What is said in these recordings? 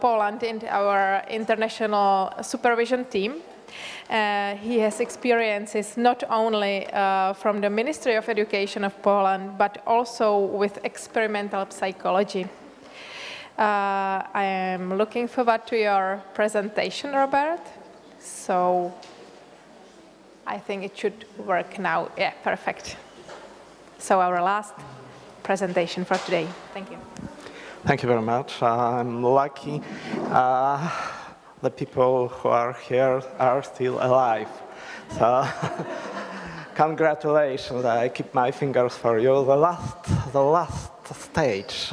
Poland in our international supervision team. He has experiences not only from the Ministry of Education of Poland, but also with experimental psychology. I am looking forward to your presentation, Robert. So I think it should work now. Yeah, perfect. So our last presentation for today. Thank you. Thank you very much. I'm lucky the people who are here are still alive. So congratulations. I keep my fingers for you. The last stage.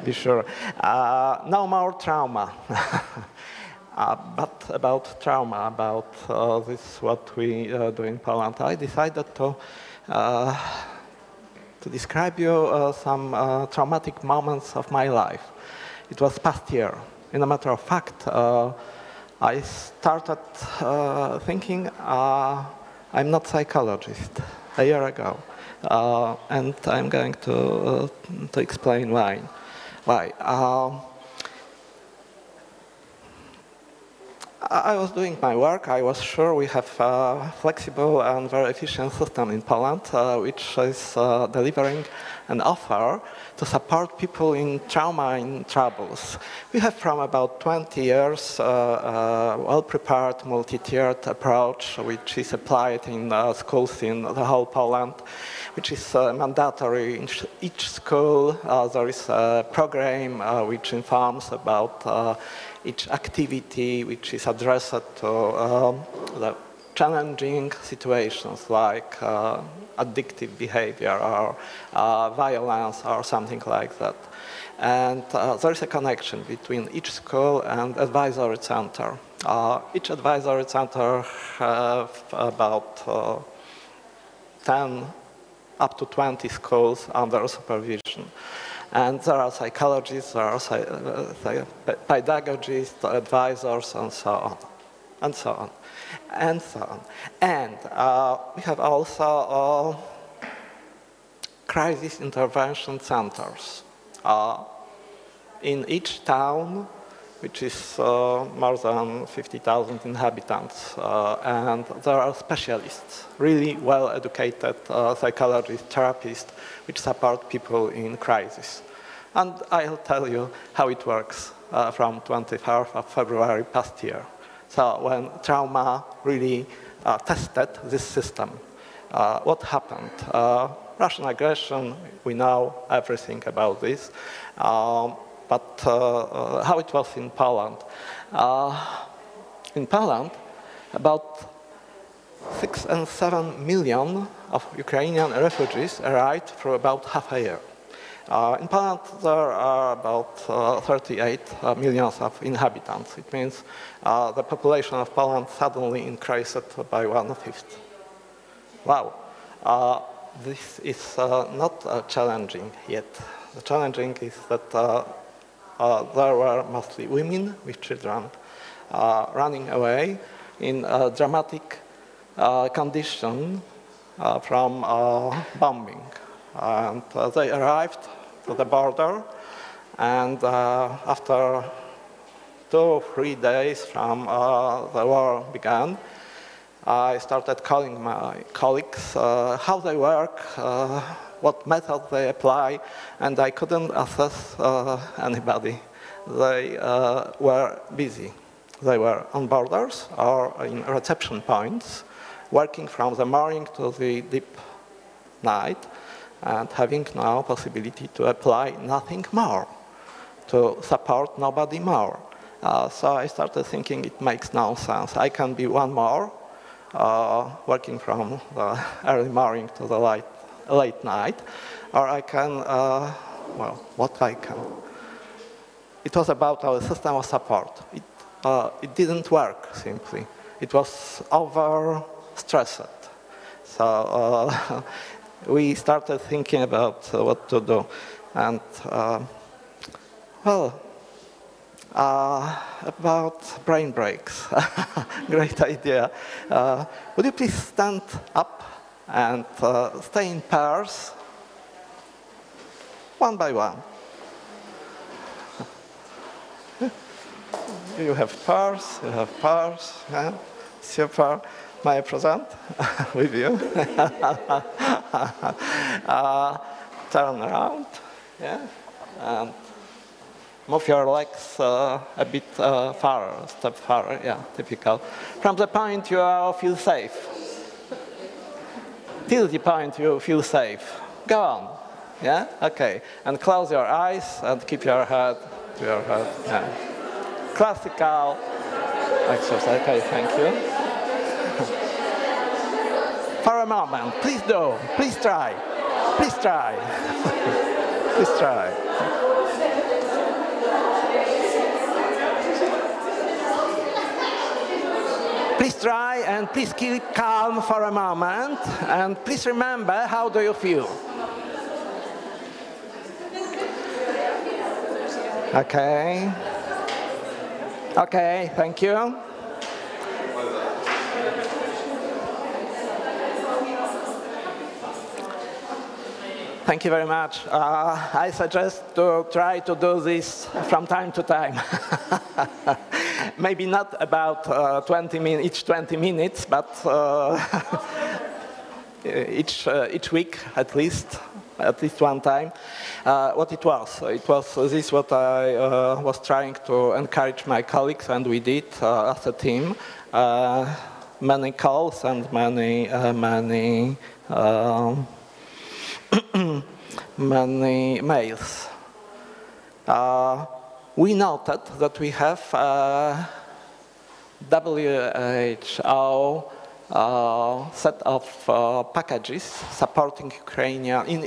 Be sure. No more trauma. But about trauma, about this what we do in Poland, I decided to describe you some traumatic moments of my life. It was past year. In a matter of fact, I started thinking I'm not a psychologist a year ago, and I'm going to explain why. I was doing my work. I was sure we have a flexible and very efficient system in Poland, which is delivering an offer to support people in trauma and troubles. We have from about 20 years a well-prepared, multi-tiered approach, which is applied in schools in the whole Poland, which is mandatory in each school. There is a program which informs about each activity which is addressed to the challenging situations like addictive behavior or violence or something like that. And there is a connection between each school and advisory center. Each advisory center have about 10 up to 20 schools under supervision. And there are psychologists, there are pedagogists, advisors, and so on, and so on, and so on. And we have also crisis intervention centers in each town, which is more than 50,000 inhabitants. And there are specialists, really well-educated psychologists, therapists, which support people in crisis. And I'll tell you how it works from 24th of February past year. So when trauma really tested this system, what happened? Russian aggression, we know everything about this. But how it was in Poland. In Poland, about 6 and 7 million of Ukrainian refugees arrived for about half a year. In Poland, there are about 38 millions of inhabitants. It means the population of Poland suddenly increased by 1/5. Wow. This is not challenging yet. The challenging is that there were mostly women with children running away in a dramatic condition from bombing. And they arrived to the border, and after 2 or 3 days from the war began, I started calling my colleagues how they work, what methods they apply, and I couldn't assess anybody. They were busy. They were on borders or in reception points, working from the morning to the deep night, and having no possibility to apply nothing more, to support nobody more. So I started thinking it makes no sense. I can be one more, working from the early morning to the late night, or I can, well, what I can. It was about our system of support. It didn't work, simply. It was overstressed. So we started thinking about what to do. And, well, about brain breaks. Great idea. Would you please stand up and stay in pairs, one by one? you have purse, yeah? Super. May I present with you? Turn around, yeah? And move your legs a bit farther, step farther, yeah, typical. From the point you feel safe. Till the point you feel safe. Go on, yeah? Okay, and close your eyes and keep your head to your head, yeah. Classical exercise, okay, thank you. For a moment, please do, please try, please try, please try. Please try and please keep calm for a moment and please remember how do you feel. Okay. Okay, thank you. Thank you very much. I suggest to try to do this from time to time. Maybe not about 20 minutes, but each week at least one time. What it was this what I was trying to encourage my colleagues, and we did as a team. Many calls and many mails. We noted that we have WHO set of packages supporting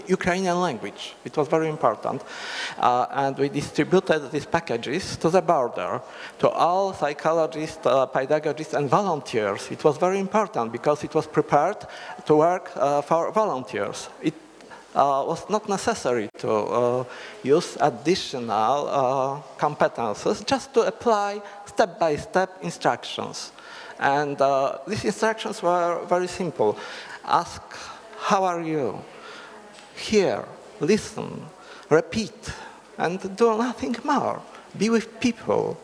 Ukrainian language. It was very important. And we distributed these packages to the border, to all psychologists, pedagogists, and volunteers. It was very important because it was prepared to work for volunteers. It was not necessary to use additional competences, just to apply step-by-step instructions. And these instructions were very simple. Ask, how are you? Hear, listen, repeat, and do nothing more. Be with people,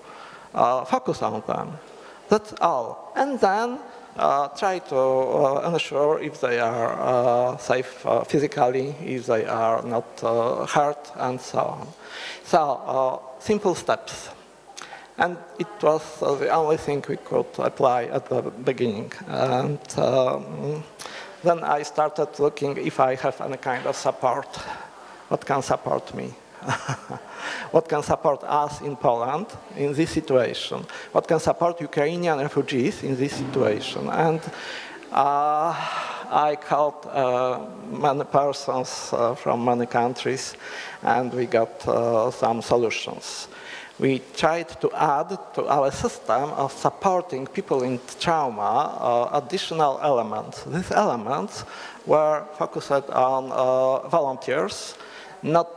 focus on them. That's all. And then try to ensure if they are safe physically, if they are not hurt, and so on. So, simple steps. And it was the only thing we could apply at the beginning. And then I started looking if I have any kind of support. What can support me? What can support us in Poland in this situation? What can support Ukrainian refugees in this situation? And I called many persons from many countries, and we got some solutions. We tried to add to our system of supporting people in trauma additional elements. These elements were focused on volunteers, not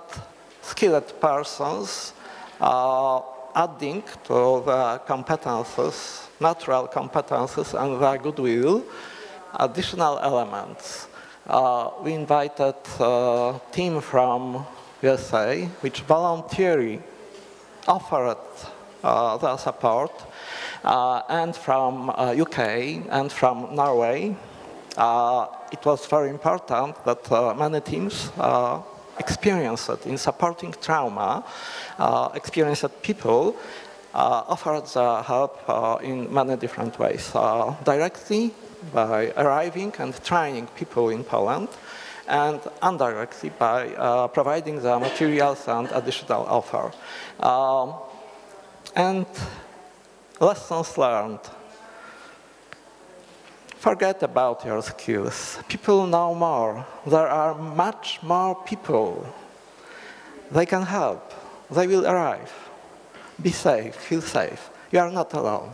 skilled persons, adding to the competences, natural competences and the goodwill, additional elements. We invited a team from WSEI, which voluntarily offered the support, and from UK and from Norway. It was very important that many teams experienced in supporting trauma, experienced people offered the help in many different ways. Directly by arriving and training people in Poland, and indirectly by providing the materials and additional offer. And lessons learned. Forget about your skills. People know more. There are much more people. They can help. They will arrive. Be safe, feel safe. You are not alone.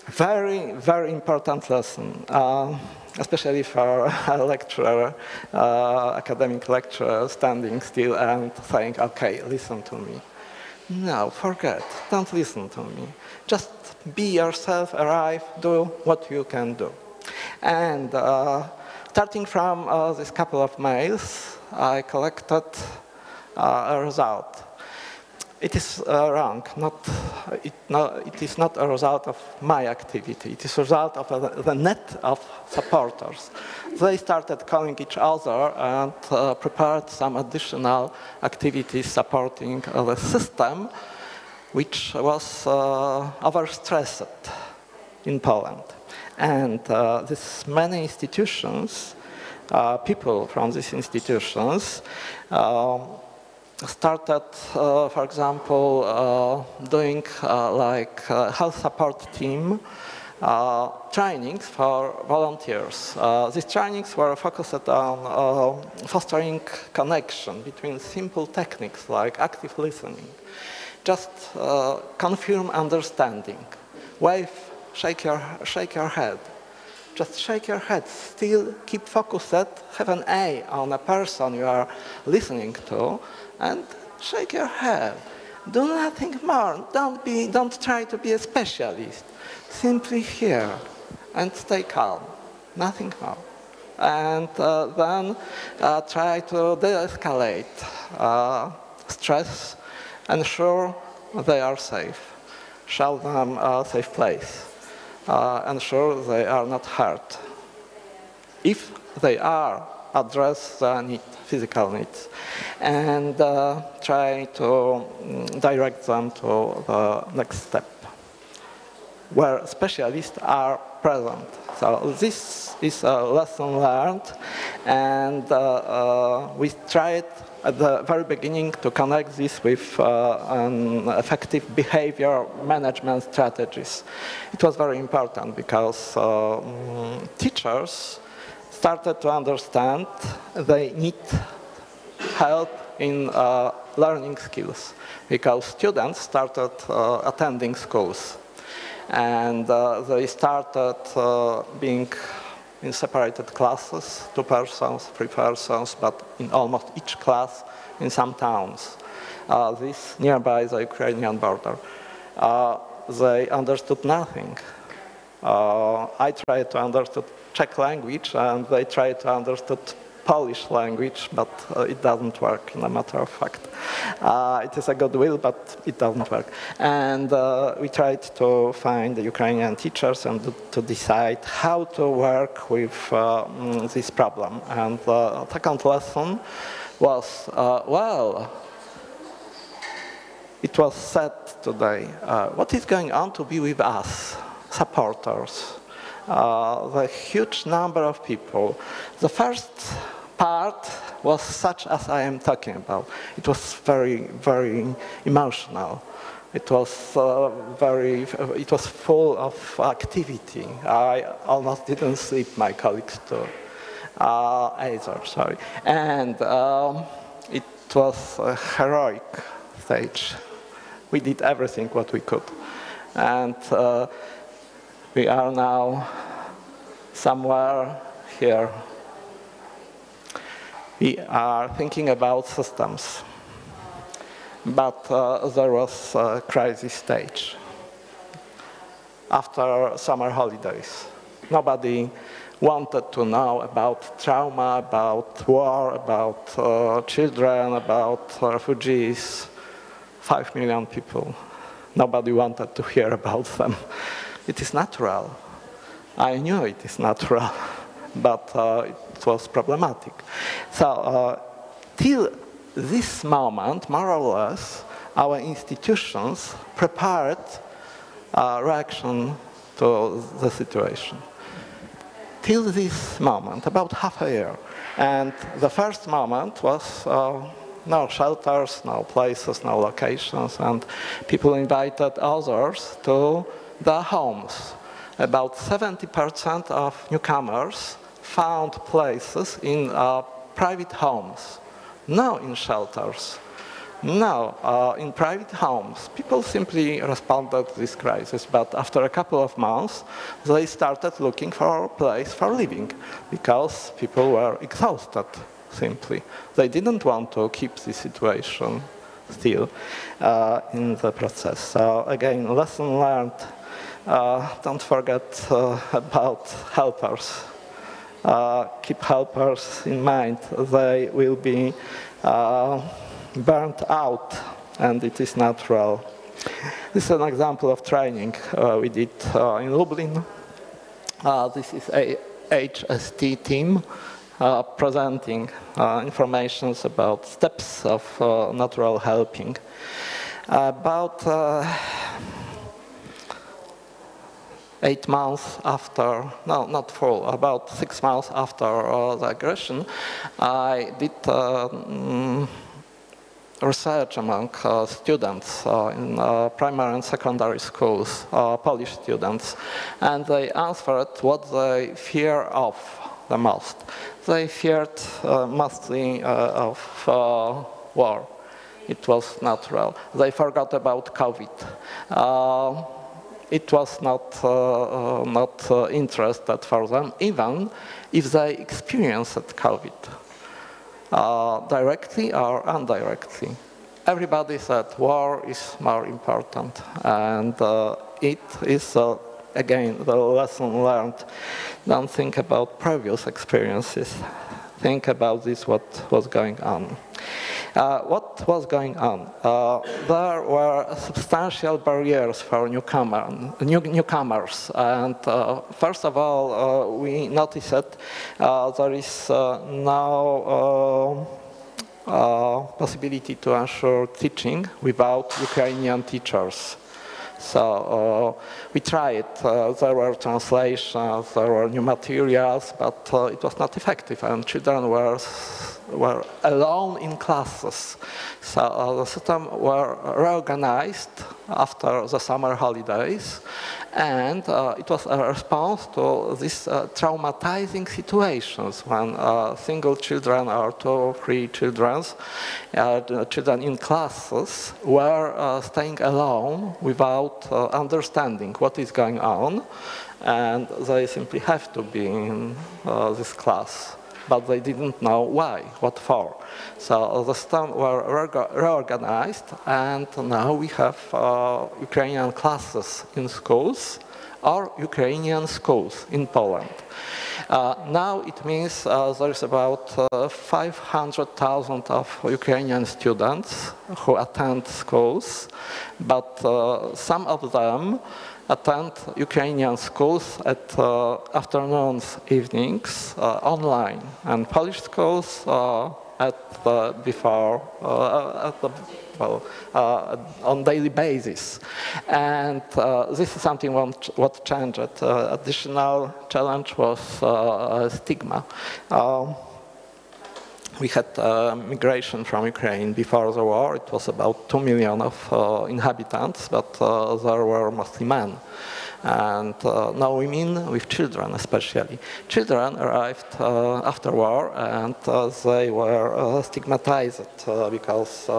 Very, very important lesson. Especially for a lecturer, academic lecturer, standing still and saying, okay, listen to me. No, forget, don't listen to me. Just be yourself, arrive, do what you can do. And starting from this couple of mails, I collected a result. it is wrong. It is not a result of my activity. It is a result of the net of supporters. They started calling each other and prepared some additional activities supporting the system, which was overstressed in Poland. And these many institutions, people from these institutions, started, for example, doing like health support team trainings for volunteers. These trainings were focused on fostering connection between simple techniques like active listening, just confirm understanding, wave, shake your head. Just shake your head, still keep focused, have an eye on a person you are listening to, and shake your head. Do nothing more. Don't try to be a specialist. Simply hear and stay calm. Nothing more. And then try to de-escalate stress, ensure they are safe, show them a safe place, ensure they are not hurt. If they are, address the physical needs, and try to direct them to the next step, where specialists are present. So this is a lesson learned, and we tried at the very beginning to connect this with an effective behavior management strategies. It was very important because teachers started to understand they need help in learning skills, because students started attending schools, and they started being in separated classes, 2 persons, 3 persons, but in almost each class in some towns. This nearby the Ukrainian border. They understood nothing. I tried to understand Czech language, and they tried to understand Polish language, but it doesn't work, in a matter of fact. It is a goodwill, but it doesn't work. And we tried to find the Ukrainian teachers and to decide how to work with this problem. And the second lesson was, well, it was said today, what is going on to be with us, supporters? The huge number of people. The first part was such as I am talking about. It was very, very emotional. It was it was full of activity. I almost didn't sleep, my colleagues too. Either, sorry. And it was a heroic stage. We did everything what we could. And we are now somewhere here. We are thinking about systems, but there was a crisis stage. After summer holidays, nobody wanted to know about trauma, about war, about children, about refugees. 5 million people. Nobody wanted to hear about them. It is natural. I knew it is natural, but it was problematic. So till this moment, more or less, our institutions prepared a reaction to the situation. Till this moment, about half a year. And the first moment was no shelters, no places, no locations, and people invited others to their homes. About 70% of newcomers found places in private homes, no in shelters, no in private homes. People simply responded to this crisis, but after a couple of months, they started looking for a place for living, because people were exhausted, simply. They didn't want to keep the situation still in the process. So again, lesson learned. Don't forget about helpers. Keep helpers in mind. They will be burnt out and it is natural. This is an example of training we did in Lublin. This is a HST team presenting information about steps of natural helping. About 8 months after, no, not full, about 6 months after the aggression, I did research among students in primary and secondary schools, Polish students, and they answered what they fear of the most. They feared mostly of war. It was natural. They forgot about COVID. It was not interested for them, even if they experienced COVID, directly or indirectly. Everybody said war is more important, and it is, again, the lesson learned. Don't think about previous experiences. Think about this, what was going on. What was going on? There were substantial barriers for newcomers. And first of all, we noticed that there is no possibility to ensure teaching without Ukrainian teachers. So we tried. There were translations, there were new materials, but it was not effective, and children were alone in classes. So the system were reorganized after the summer holidays, and it was a response to these traumatizing situations when single children or 2 or 3 children in classes were staying alone without understanding what is going on, and they simply have to be in this class. But they didn't know why, what for. So the system were reorganized, and now we have Ukrainian classes in schools or Ukrainian schools in Poland. Now it means there is about 500,000 of Ukrainian students who attend schools, but some of them attend Ukrainian schools at afternoons, evenings, online, and Polish schools on daily basis. And this is something what changed. Additional challenge was stigma. We had migration from Ukraine before the war. It was about 2 million of inhabitants, but there were mostly men. And now women with children, especially. Children arrived after war, and they were stigmatized because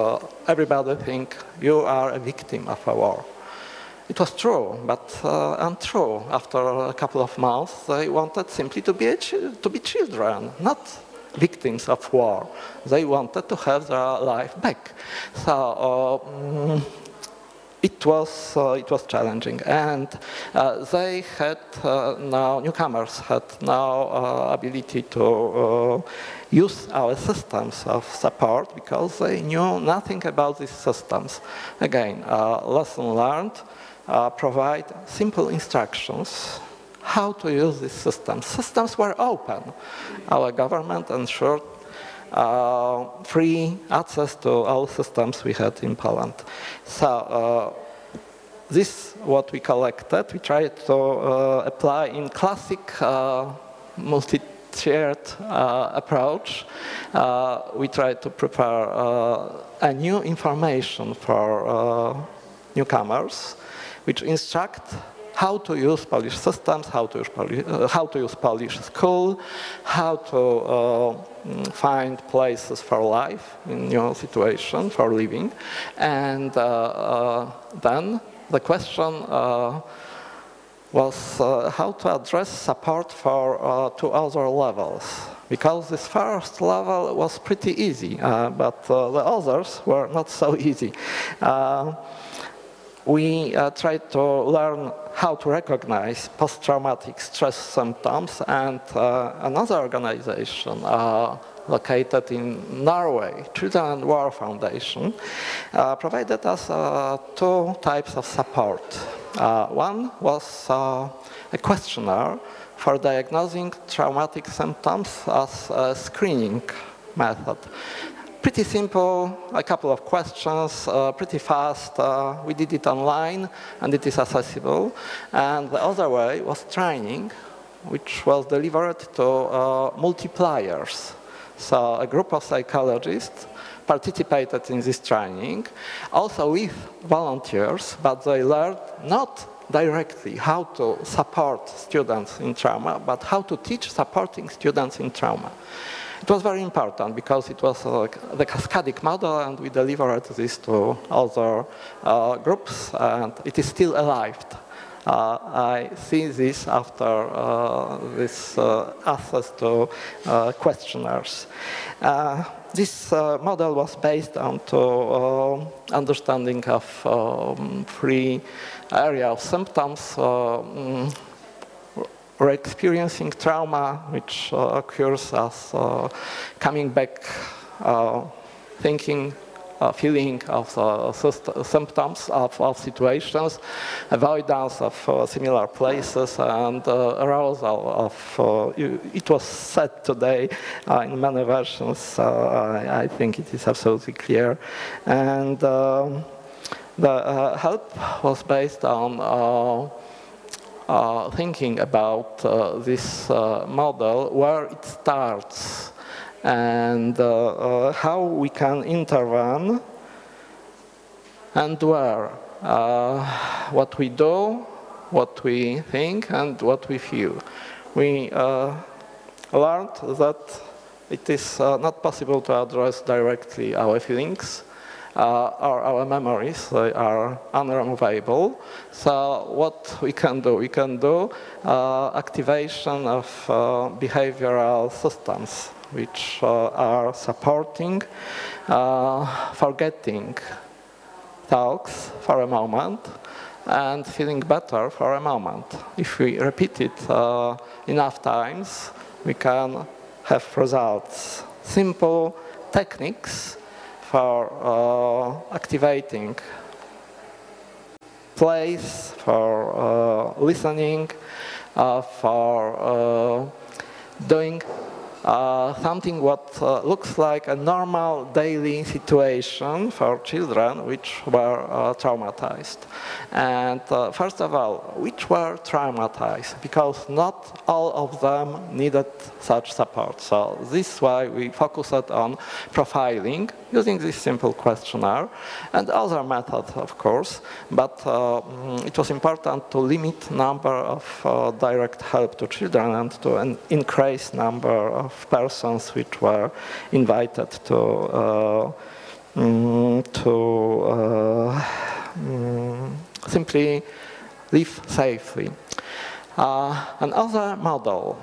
everybody think you are a victim of a war. It was true, but untrue. After a couple of months, they wanted simply to be children, not victims of war. They wanted to have their life back. So it was challenging, and they had newcomers had no ability to use our systems of support because they knew nothing about these systems. Again, lesson learned: provide simple instructions how to use these systems. Systems were open. Our government ensured free access to all systems we had in Poland. So this, what we collected, we tried to apply in classic multi-tiered approach. We tried to prepare a new information for newcomers, which instruct how to use Polish systems, how to use Polish school, how to find places for life in new situation, for living. And then the question was how to address support for 2 other levels. Because this first level was pretty easy, but the others were not so easy. We tried to learn how to recognize post-traumatic stress symptoms, and another organization located in Norway, Children and War Foundation, provided us two types of support. One was a questionnaire for diagnosing traumatic symptoms as a screening method. Pretty simple, a couple of questions, pretty fast. We did it online, and it is accessible. And the other way was training, which was delivered to multipliers. So a group of psychologists participated in this training, also with volunteers, but they learned not directly how to support students in trauma, but how to teach supporting students in trauma. It was very important because it was the cascadic model, and we delivered this to other groups, and it is still alive. I see this after this access to questionnaires. This model was based on understanding of three areas of symptoms. We're experiencing trauma, which occurs as coming back, thinking, feeling of symptoms of situations, avoidance of similar places, and arousal of, it was said today in many versions, I think it is absolutely clear. And the help was based on thinking about this model, where it starts, and how we can intervene, and where, what we do, what we think, and what we feel. We learned that it is not possible to address directly our feelings or our memories. They are unremovable. So what we can do activation of behavioral systems, which are supporting forgetting thoughts for a moment and feeling better for a moment. If we repeat it enough times, we can have results. Simple techniques for activating place, for listening, for doing something what looks like a normal daily situation for children which were traumatized. And first of all, which were traumatized, because not all of them needed such support. So this is why we focused on profiling using this simple questionnaire and other methods, of course, but it was important to limit number of direct help to children and to an increased number of persons which were invited to simply live safely. Another model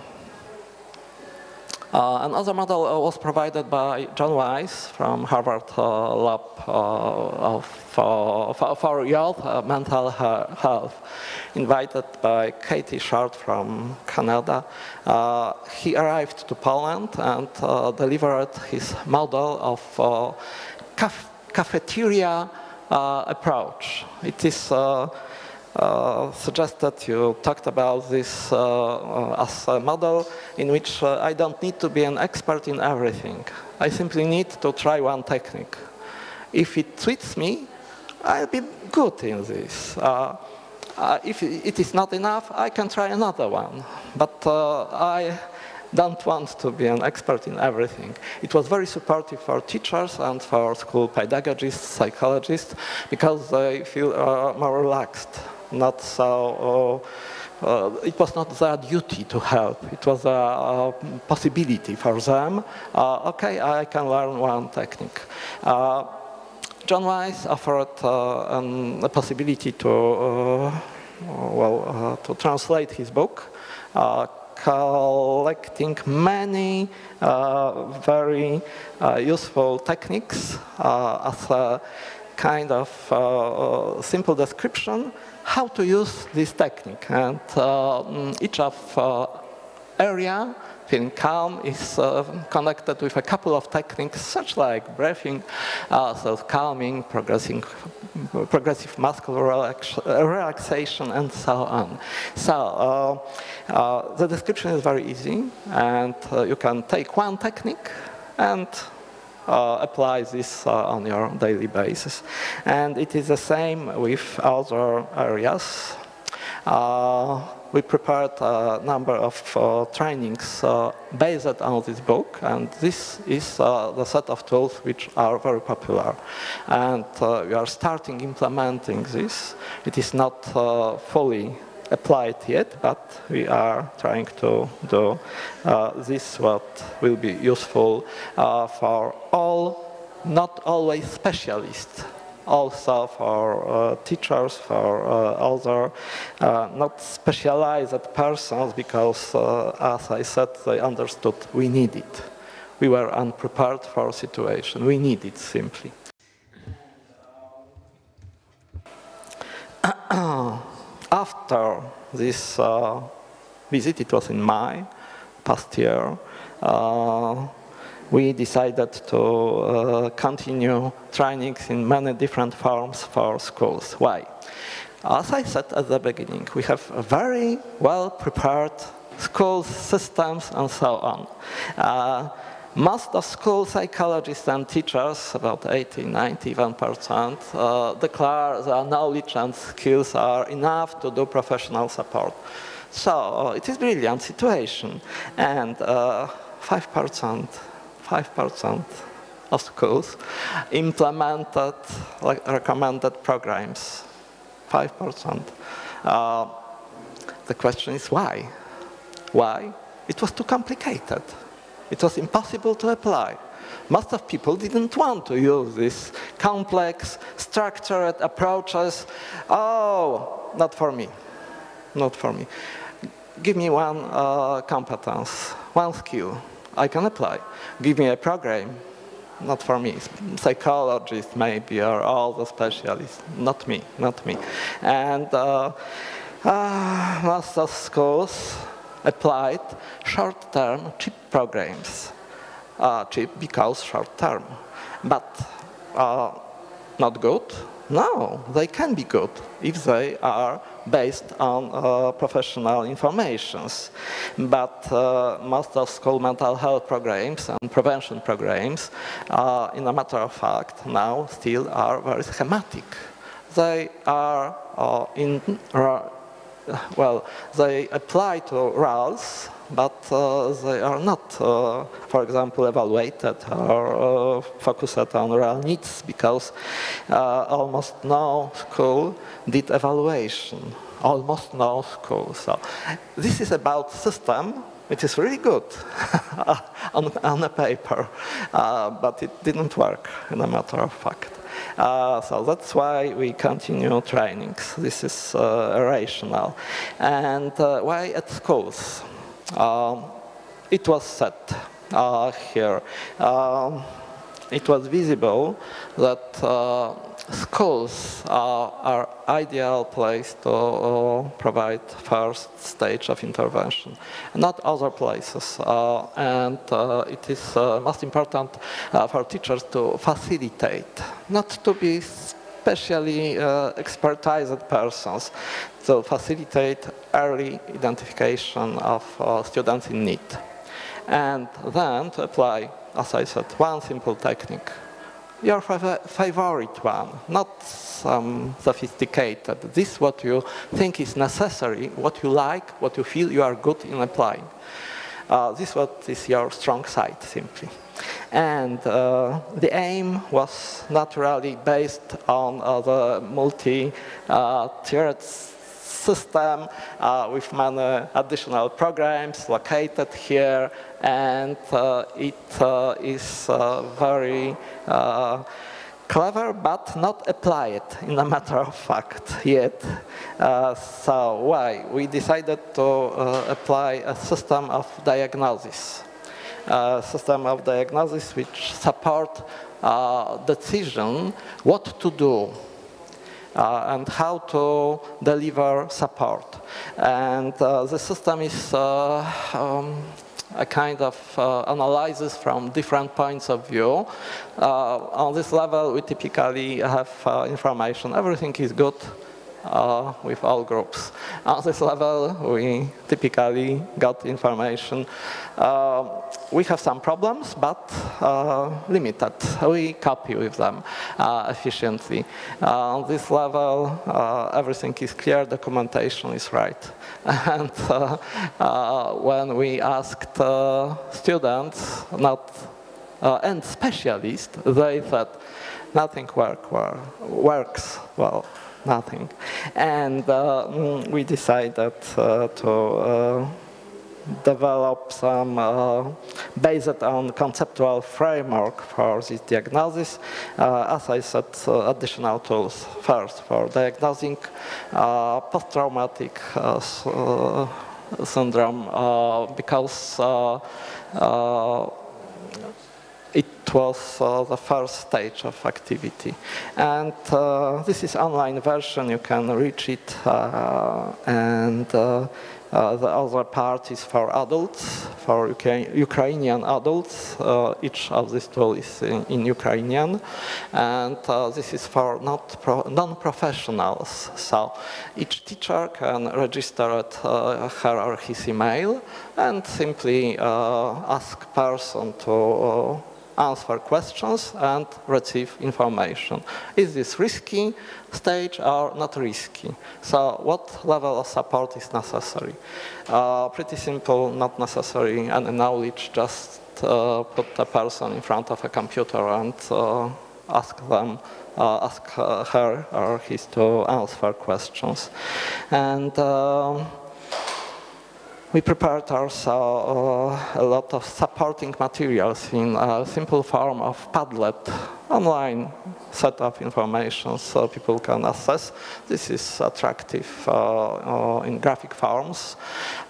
was provided by John Weiss from Harvard Lab for Youth Mental Health, invited by Katie Short from Canada. He arrived to Poland and delivered his model of cafeteria approach. It is suggested you talked about this as a model in which I don't need to be an expert in everything. I simply need to try one technique. If it suits me, I'll be good in this. If it is not enough, I can try another one. But I don't want to be an expert in everything. It was very supportive for teachers and for school pedagogists, psychologists, because they feel more relaxed. Not so, it was not their duty to help. It was a possibility for them. Okay, I can learn one technique. John Weiss offered a possibility to, to translate his book, collecting many very useful techniques as a kind of simple description how to use this technique. And each of area, feeling calm, is connected with a couple of techniques, such like breathing, so calming, progressive muscular relaxation, and so on. So the description is very easy, and you can take one technique and apply this on your daily basis. And it is the same with other areas. We prepared a number of trainings based on this book, and this is the set of tools which are very popular. And we are starting implementing this. It is not fully applied yet, but we are trying to do this what will be useful for all, not always specialists, also for teachers, for other not specialized persons, because as I said, they understood we need it. We were unprepared for a situation. We need it simply. After this visit, it was in May, past year, we decided to continue trainings in many different forms for schools. Why? As I said at the beginning, we have very well-prepared schools, systems, and so on. Most of school psychologists and teachers, about 80–91%, declare their knowledge and skills are enough to do professional support. So it is a brilliant situation, and 5% of schools implemented recommended programs. 5%. The question is why? Why? It was too complicated. It was impossible to apply. Most of people didn't want to use these complex, structured approaches. Oh, not for me. Not for me. Give me one competence, one skill. I can apply. Give me a program. Not for me. Psychologists maybe, or all the specialists. Not me, not me. And most of schools applied short-term, cheap programs. Cheap because short-term. But not good? No, they can be good if they are based on professional informations. But most of school mental health programs and prevention programs, in a matter of fact, now still are very schematic. They are well, they apply to roles, but they are not, for example, evaluated or focused on real needs, because almost no school did evaluation. Almost no school. So this is about system, which is really good on a paper, but it didn't work, in a matter of fact. So that's why we continue trainings. This is rational. And why at schools? It was said here. It was visible that schools are ideal place to provide first stage of intervention, not other places. And it is most important for teachers to facilitate, not to be specially expertised persons, to facilitate early identification of students in need. And then to apply, as I said, one simple technique. Your favorite one, not some sophisticated. This is what you think is necessary, what you like, what you feel you are good in applying. This is what is your strong side, simply. And the aim was naturally based on the multi-tiered system with many additional programs located here, and it is very clever, but not applied, in a matter of fact, yet. So why? We decided to apply a system of diagnosis. A system of diagnosis which support decision what to do. and how to deliver support. And the system is a kind of analysis from different points of view. On this level, we typically have information, everything is good with all groups. On this level, we typically got information. We have some problems, but limited. We copy with them efficiently. On this level, everything is clear, documentation is right. And when we asked students, and specialists, they said nothing works well. Nothing. And we decided to develop some, based on conceptual framework for this diagnosis. As I said, additional tools. First, for diagnosing post-traumatic syndrome, because it was the first stage of activity. And this is online version, you can reach it. And the other part is for adults, for Ukrainian adults. Each of these tools is in Ukrainian. And this is for non-professionals. So each teacher can register at her or his email and simply ask person to answer questions and receive information. Is this risky stage or not risky? So what level of support is necessary? Pretty simple, not necessary any knowledge, just put a person in front of a computer and ask her or his to answer questions. And we prepared also a lot of supporting materials in a simple form of Padlet, online set of information so people can access. This is attractive in graphic forms.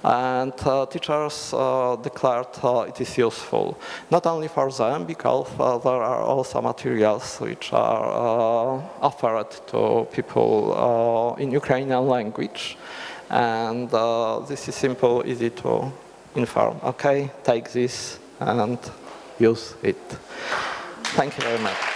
And teachers declared it is useful, not only for them, because there are also materials which are offered to people in Ukrainian language. And this is simple, easy to inform. Okay, take this and use it. Thank you very much.